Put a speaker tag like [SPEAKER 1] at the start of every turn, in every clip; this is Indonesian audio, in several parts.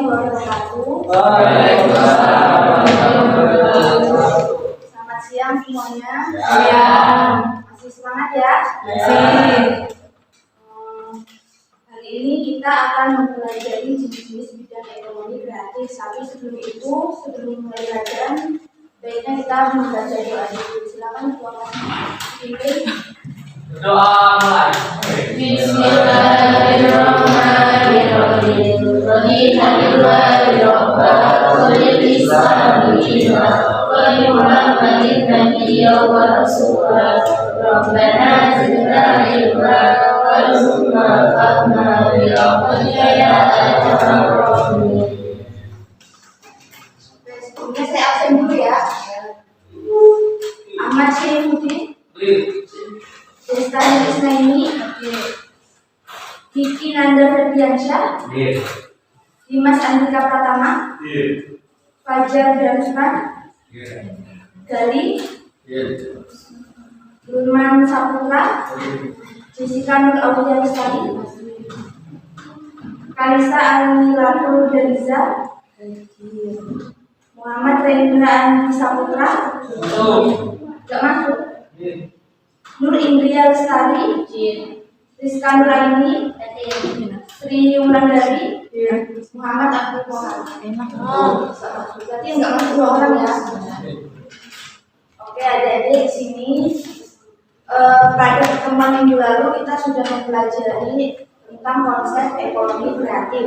[SPEAKER 1] warahmatullahi wabarakatuh. Selamat siang semuanya. Masih semangat ya? Hari ini kita akan mempelajari jenis-jenis bidang ekonomi kreatif. Tapi sebelum itu, sebelum mulai pelajaran, baiknya kita membaca doa dulu. Silakan tuan pilih.
[SPEAKER 2] Doa mulai.
[SPEAKER 3] Bismillahirrahmanirrahim. Alhamdulillahi rabbil alamin. Wa Muhammadin nabiyyan wa rasulah. Rabbana zidna ilma warzuqna fahma bi rahmatika ya arhamar rahimin.
[SPEAKER 1] Sebelumnya saya absen dulu ya. Ahmad Syaifuddin, Destani Isnaini, Diki Nanda Ferdiansyah, Dimas Andika Pratama, Fajar Darusman, Gali, Lurman Saputra, Jessica Nur Aulia Lestari, Kalisa Alilatul Dariza, Muhammad Rendra Andi Saputra, gak masuk. Nur Indria Lestari, Rizka Nuraini, Sri Wulandari, Muhammad Abdul Kohar. Berarti nggak masuk 2 orang ya. Oke, adik-adik di sini pada pertemuan minggu lalu kita sudah mempelajari tentang konsep ekonomi kreatif.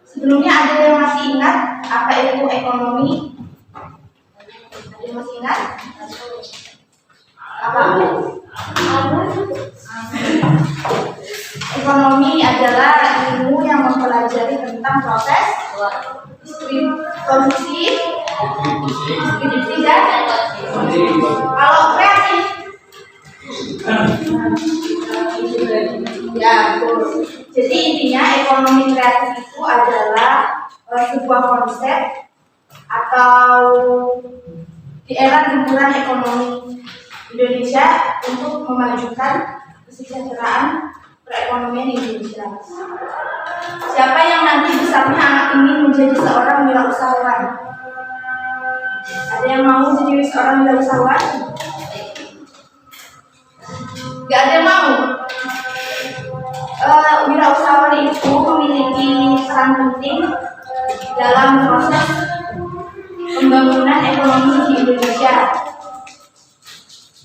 [SPEAKER 1] Sebelumnya ada yang masih ingat apa itu ekonomi? Ada yang masih ingat? Apa? Ekonomi adalah ilmu yang mempelajari tentang proses produksi, distribusi, dan kalau kreatif, ya betul. Jadi intinya ekonomi kreatif itu adalah sebuah konsep atau di era gempuran ekonomi Indonesia untuk memajukan kesejahteraan perekonomian Indonesia. Siapa yang nanti besarnya ingin menjadi seorang wirausahawan? Ada yang mau jadi seorang wirausahawan? Gak ada yang mau. Wirausahawan itu memiliki peran penting dalam proses pembangunan ekonomi di Indonesia,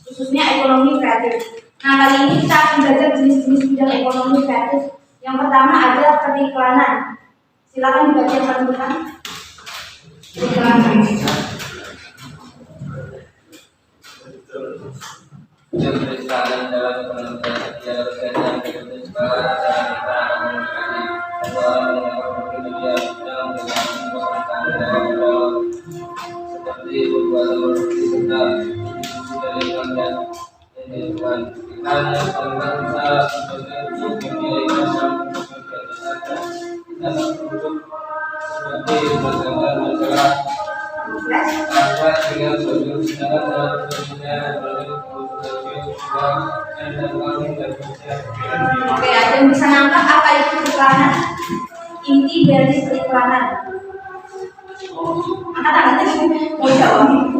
[SPEAKER 1] khususnya ekonomi kreatif. Nah, kali ini kita akan belajar jenis-jenis bidang ekonomi kreatif. Yang pertama ada periklanan. Silakan dibaca yang paling depan. Periklanan.
[SPEAKER 2] Periklanan dalam penelitian seperti
[SPEAKER 1] Oke, ada yang bisa nangkap apa itu periklanan? Inti dari periklanan. Anak-anak mau jawab.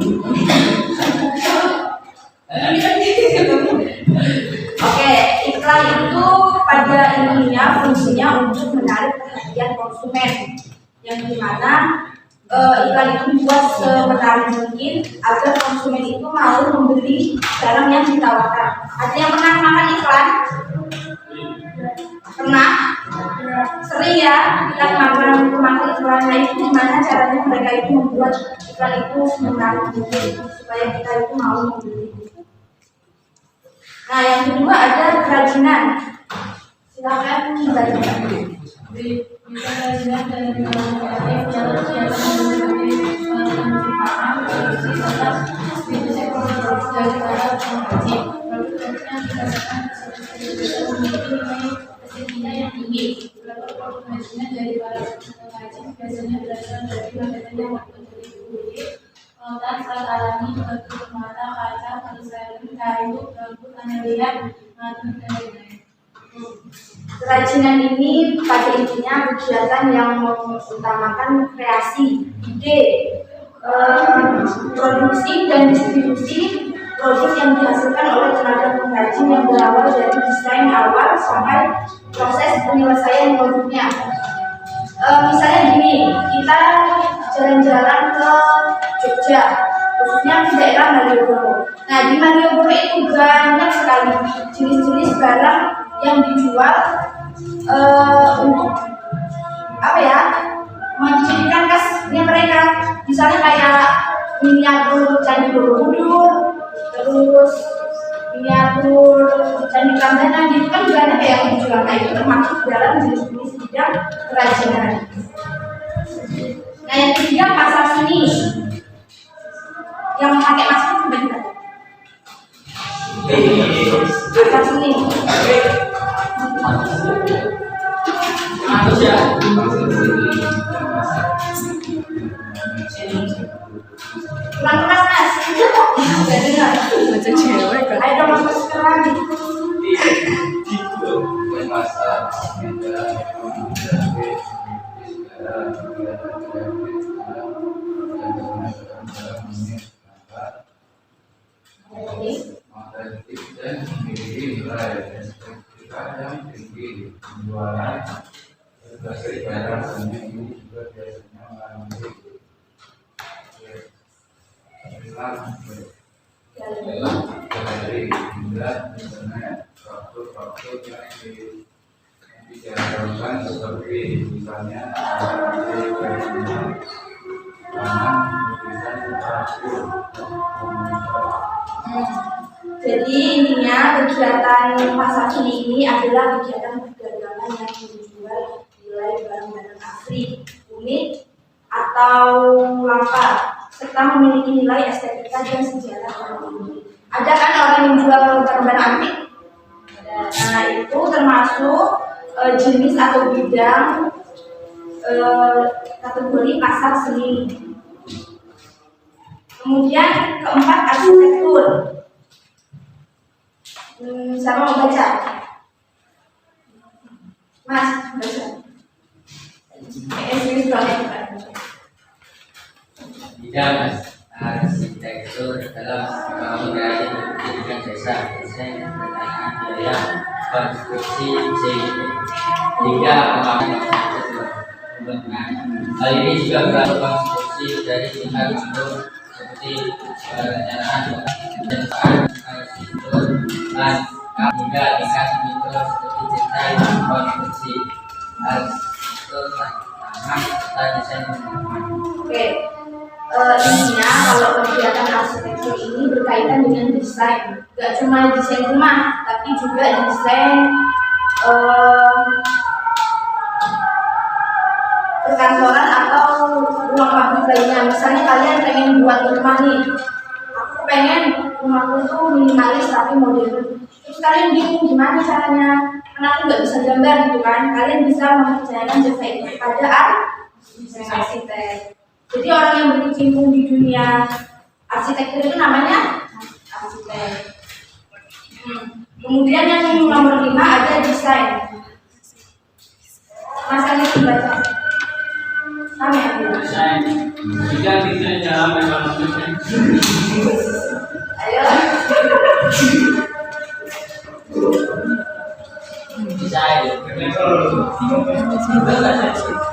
[SPEAKER 1] Oke, iklan itu pada intinya fungsinya untuk menarik perhatian konsumen, yang dimana iklan itu dibuat semenarik mungkin agar konsumen itu mau membeli barang yang ditawarkan. Ada yang pernah makan iklan? Pernah? Sering ya kita makan iklan. Nah, itu gimana caranya mereka itu membuat iklan itu semenarik mungkin supaya kita itu mau membeli. Nah, yang kedua ada kerajinan. Silakan dibaca.
[SPEAKER 3] Bisa kerajinan dari bidang kreatif yang menggunakan penciptaan, produksi, serta bisnis ekonomi dari para pengrajin. Produk-produknya dikatakan memiliki nilai estetika yang tinggi. Produk kerajinan dari para pengrajin biasanya berasal dari bahan yang terbuat dari kulit, lautan, serat alami, batu permata, kaca, kayu, kayu, bambu, tanah liat, madu, dan lain-lain.
[SPEAKER 1] Kerajinan ini pada intinya kegiatan yang mengutamakan kreasi, ide, produksi dan distribusi produk yang dihasilkan oleh tenaga pengrajin yang berawal dari desain awal sampai proses penyelesaian produknya. Misalnya gini, kita jalan-jalan ke Jogja, khususnya di daerah Malioboro. Nah, di Malioboro itu banyak sekali jenis-jenis barang yang dijual untuk apa ya, menjadikan khasnya mereka. Misalnya kayak miniatur Candi Borobudur, terus miniatur Candi Prambanan, itu kan banyak yang dijual. Nah, itu termasuk dalam jenis-jenis bidang kerajinan. Nah, yang ketiga pasar seni. Yang pakai masker benar. Pasar seni. Kurang keras mas. Gak dengar.
[SPEAKER 3] Baca cewek kan.
[SPEAKER 1] Ayo dong mas sekarang.
[SPEAKER 4] Seperti misalnya
[SPEAKER 1] Jadi intinya kegiatan pasar seni ini adalah kegiatan perdagangan yang menjual nilai barang-barang asli, unik atau langka, serta memiliki nilai estetika dan sejarah barang ini. Ada kan orang yang jual barang-barang antik? Nah, itu termasuk jenis atau bidang kategori pasar seni. Kemudian keempat, arsitektur. Siapa mau baca? Mas, baca. Serius banget kan?
[SPEAKER 2] Bidang arsitektur adalah mengenai pendidikan desa, desain, perencanaan biaya, konstruksi, hingga pembangunan. Hal ini juga berarti konstruksi dari tingkat bentuk seperti perencanaan, arsitektur, dan hingga tingkat mikro seperti desain, konstruksi, arsitektur, serta desain perumahan.
[SPEAKER 1] Oke. Intinya kalau kegiatan arsitektur ini berkaitan dengan desain, gak cuma desain rumah, tapi juga desain perkantoran atau ruang publik lainnya. Misalnya kalian pengen buat rumah nih, aku pengen rumahku tuh minimalis tapi modern. Terus kalian bingung gimana caranya, karena aku nggak bisa gambar gitu kan. Kalian bisa mempercayakan jasa itu pada arsitek. Jadi orang yang berkecimpung di dunia arsitektur itu namanya arsitek. Kemudian yang nomor 5 ada desain. Mas Anies baca. Kami ambil.
[SPEAKER 2] Desain, jika desain dalam ekonomi.
[SPEAKER 1] Ayo.
[SPEAKER 2] Desain.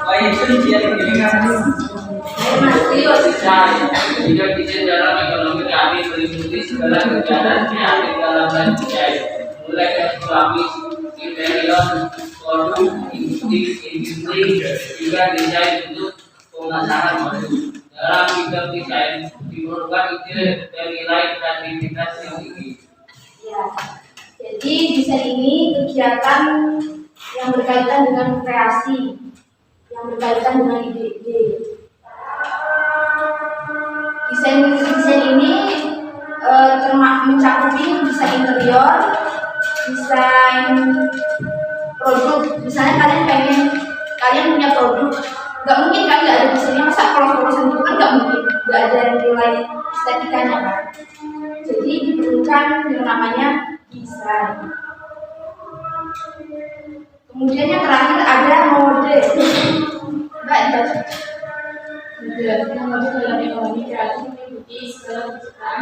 [SPEAKER 2] Baik, itu dia desain. Jika desain dalam ekonomi kami meliputi segala kegiatan kreatif dalam desain, mulai dari grafis, interior, produk, industri, juga desain untuk pemasaran produk. Dalam bidang desain diperlukan ide dan nilai kreativitas yang tinggi.
[SPEAKER 1] Ya. Jadi desain ini kegiatan yang berkaitan dengan kreasi, yang berkaitan dengan ide-ide. Desain ini mencakupi desain interior, desain produk. Misalnya kalian punya produk, nggak mungkin kan nggak ada desainnya, masa polos-polosan itu kan nggak mungkin, nggak ada nilai estetikanya kan. Jadi diperlukan yang namanya desain. Kemudian yang terakhir ada mode. Mbak dibaca.
[SPEAKER 3] Mode dalam ekonomi kreatif meliputi segala penciptaan,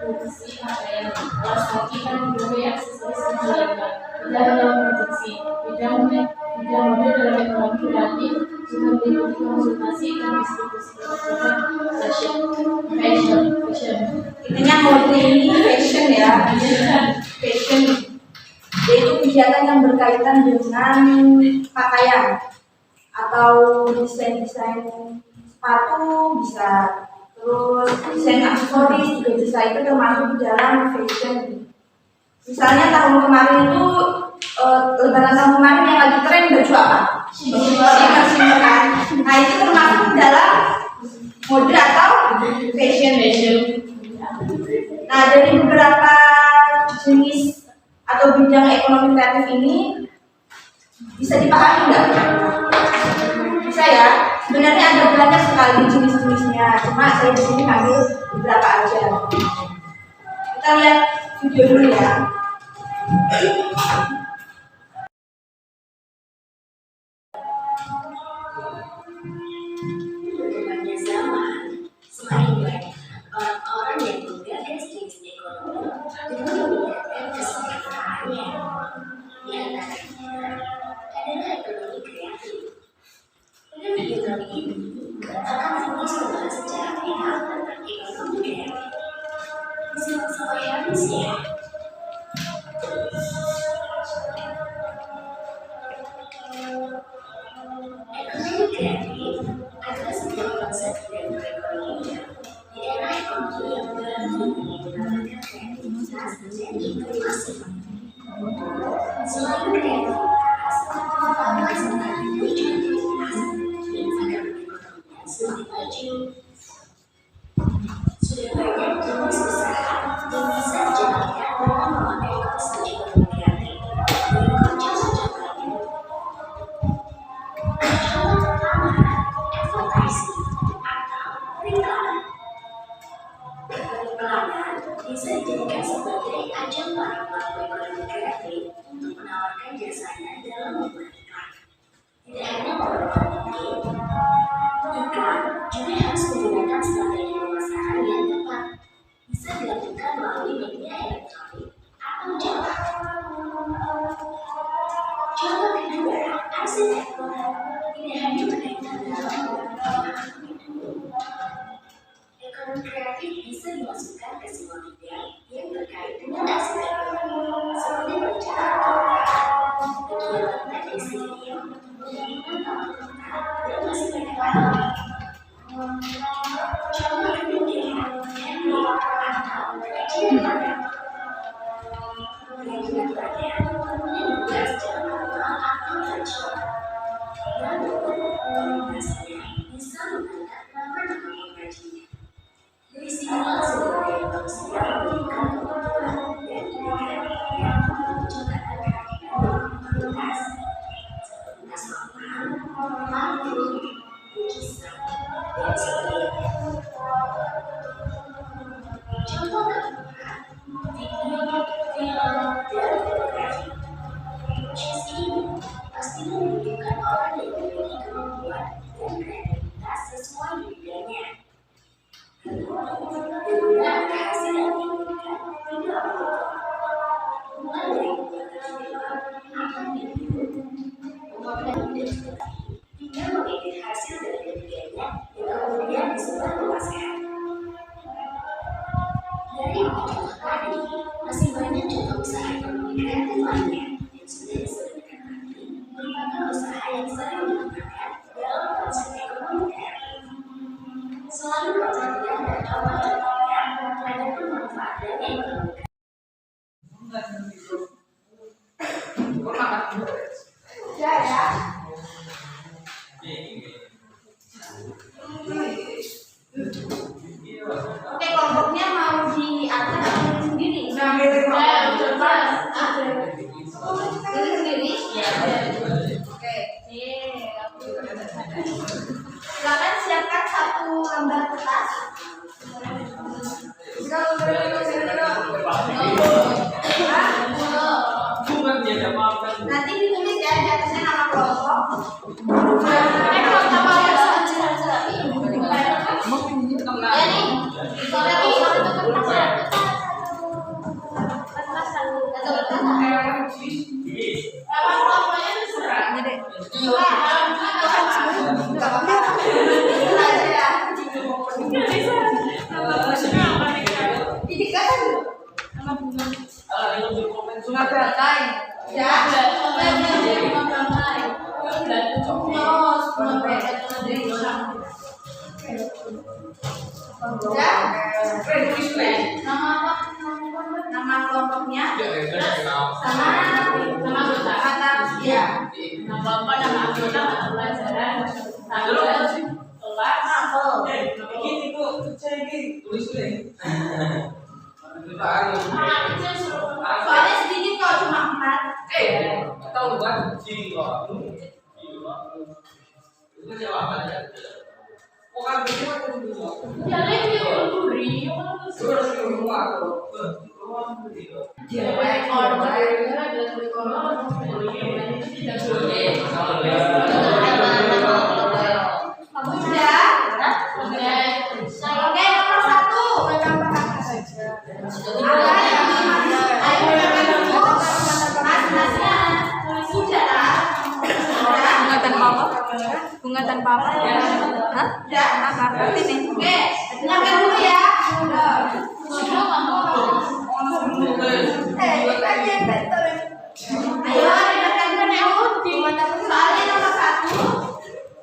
[SPEAKER 3] produksi, pakaian, alas kaki, kandungan, aksesoris, dan lainnya. Bidang dalam produksi, bidang mode dalam ekonomi kreatif juga meliputi konsultasi dan distribusi produk fashion.
[SPEAKER 1] Intinya mode ini fashion ya, fashion yaitu kegiatan yang berkaitan dengan pakaian atau desain sepatu bisa, terus desain aksesoris juga bisa, itu termasuk di dalam fashion. Misalnya tahun kemarin itu lebaran tahun kemarin yang lagi tren baju apa? Shimmer kan? Nah itu termasuk di dalam mode atau fashion. Nah dari beberapa jenis atau bidang ekonomi kreatif ini bisa dipahami nggak? Bisa ya. Sebenarnya ada banyak sekali jenis-jenisnya. Cuma saya di sini ambil beberapa aja. Kita lihat video dulu ya.
[SPEAKER 5] Berkembangnya zaman, semakin banyak orang-orang yang menggagas jenis ekonomi dengan meningkatkan kesejahteraannya. Di antaranya adalah ekonomi kreatif. Pada video kali ini akan fokus membahas secara final tentang ekonomi kreatif. Disimak sampai habis ya. Ekonomi kreatif adalah sebuah konsep dan perekonomian di era ekonomi yang baru menggunakan kreativitas dan inovasi. Selain kreativitas, tantangan serta kreativitas yang akan perekonomian semakin maju. Sudah banyak jenis usaha yang bisa dijalankan dalam memakai konsep ekonomi kreatif dari contoh-contoh lain. Contoh pertama, advertising atau periklanan. Periklanan bisa dijadikan sebagai ajang para pelaku ekonomi kreatif untuk menawarkan jasanya dalam membuat iklan. Tidak hanya menggunakan iklan juga harus menggunakan strategi pemasaran yang tepat. Bisa dilakukan melalui media elektronik atau cetak. Contoh kedua, arsitektur. Tidak hanya berkaitan dengan ekonomi kreatif bisa dimasukkan ke semua bidang yang terkait dengan arsitektur, seperti perencanaan kegiatan teknik sipil, pembangunan tata kota, dan masih banyak lagi. Contoh ketiga, handmade atau kerajinan tangan. Kerajinan tangan umumnya dibuat secara manual atau tradisional. Namun, komunitasnya bisa mengangkat nama-nama pengrajinnya. Dari sinilah sebagai manusia memberikan kebutuhan dan pendidikan yang menciptakan keanekaragaman komunitas seperti tas papan, patung, lukisan, dan sebagainya. Contoh keempat, video, film, dan fotografi. Proses ini pasti menunjukkan orang yang memiliki kemampuan dan kreativitas sesuai di bidangnya. Penggunaan hasil yang diinginkan tidak berubah. Mulai dari pembuatan film atau video, pemotretan ilustrasi, hingga mengedit hasil dari ketiganya yang kemudian disebarluaskan. Dari contoh tadi, masih banyak contoh usaha ekonomi kreatif lainnya yang sudah disebutkan tadi merupakan usaha yang sering digunakan dalam konsep ekonomi kreatif. Selain perhatian dan contoh-contohnya, ada pun manfaat dari ekonomi kreatif.
[SPEAKER 1] Ya. Oke, kelompoknya mau diatur sendiri.
[SPEAKER 3] Coba. bangkai.
[SPEAKER 1] Ya. Ya. Nama kelompoknya sama kata ya.
[SPEAKER 3] Nama apa, nama anggota, mata pelajaran, tanggal, kelas,
[SPEAKER 1] Soalnya sedikit kok, cuma 4. Sudah? Oke, nomor 1. Apa yang dimaksud?
[SPEAKER 6] Bunga tanpa apa? Bunga tanpa apa? Hah?
[SPEAKER 1] Sudah?
[SPEAKER 6] Apa ini?
[SPEAKER 1] Oke, dengarkan dulu ya. Ayo, dengarkan dulu. Soalnya nomor 1.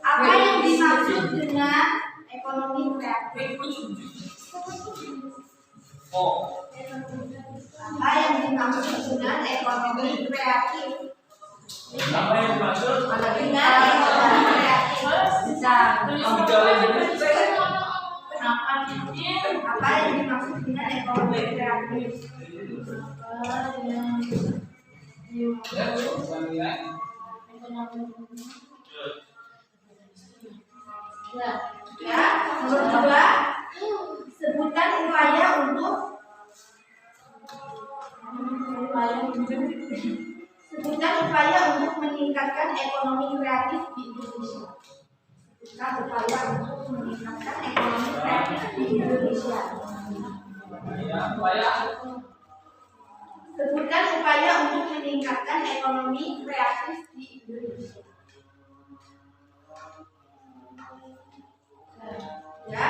[SPEAKER 1] Apa yang dimaksud dengan ekonomi kreatif? Apa yang dimaksud dengan ekonomi kreatif? Dengan ekonomi kreatif. Apa yang dimaksud dengan ekonomi kreatif? Ya, nomor 2. Sebutkan upaya untuk meningkatkan ekonomi kreatif di Indonesia. Sebutkan upaya untuk meningkatkan ekonomi kreatif di Indonesia. Sebutkan upaya untuk meningkatkan ekonomi kreatif di Indonesia. Ya,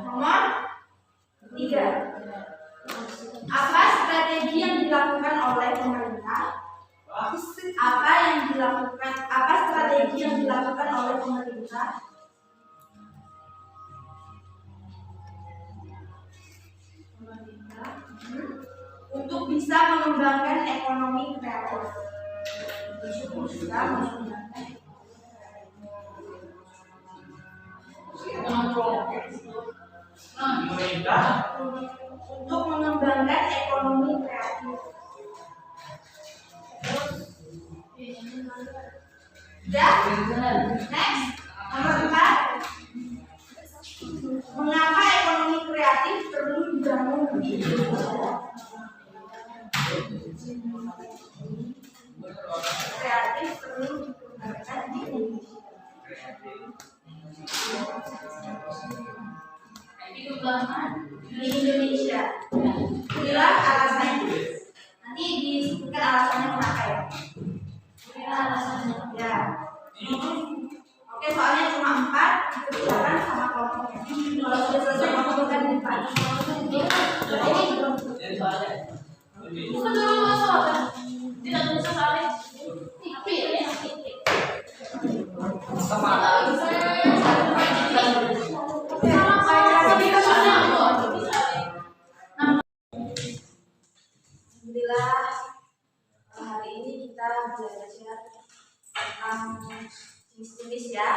[SPEAKER 1] nomor 3. Apa strategi yang dilakukan oleh pemerintah? Apa strategi yang dilakukan oleh pemerintah untuk bisa mengembangkan ekonomi kreatif? Untuk mengembangkan ekonomi kreatif. Ya, next, nomor 4. Mengapa ekonomi kreatif perlu dibangun di Indonesia? Kreatif perlu dikembangkan di Indonesia. Di Indonesia. Inilah alasannya. Nanti disebutkan alasannya kenapa ya. Ya. Oke, soalnya cuma 4 dikerjakan sama kelompoknya. Kalau sudah selesai masukkan di depan. Ini belum.
[SPEAKER 3] Bukan dulu masalah. Tidak bisa saling.
[SPEAKER 1] Alhamdulillah, hari ini kita belajar tentang jenis-jenis ya.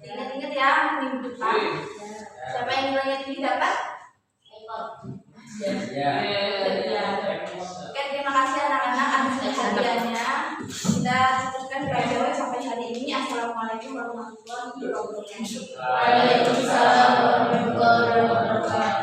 [SPEAKER 1] Ingat-ingat ya minggu depan. Siapa yang nilainya tinggi dapat? Oke, terima kasih anak-anak atas perhatiannya. Kita cukupkan pelajaran sampai hari ini. Assalamualaikum warahmatullahi wabarakatuh.
[SPEAKER 3] Waalaikumsalam warahmatullahi wabarakatuh.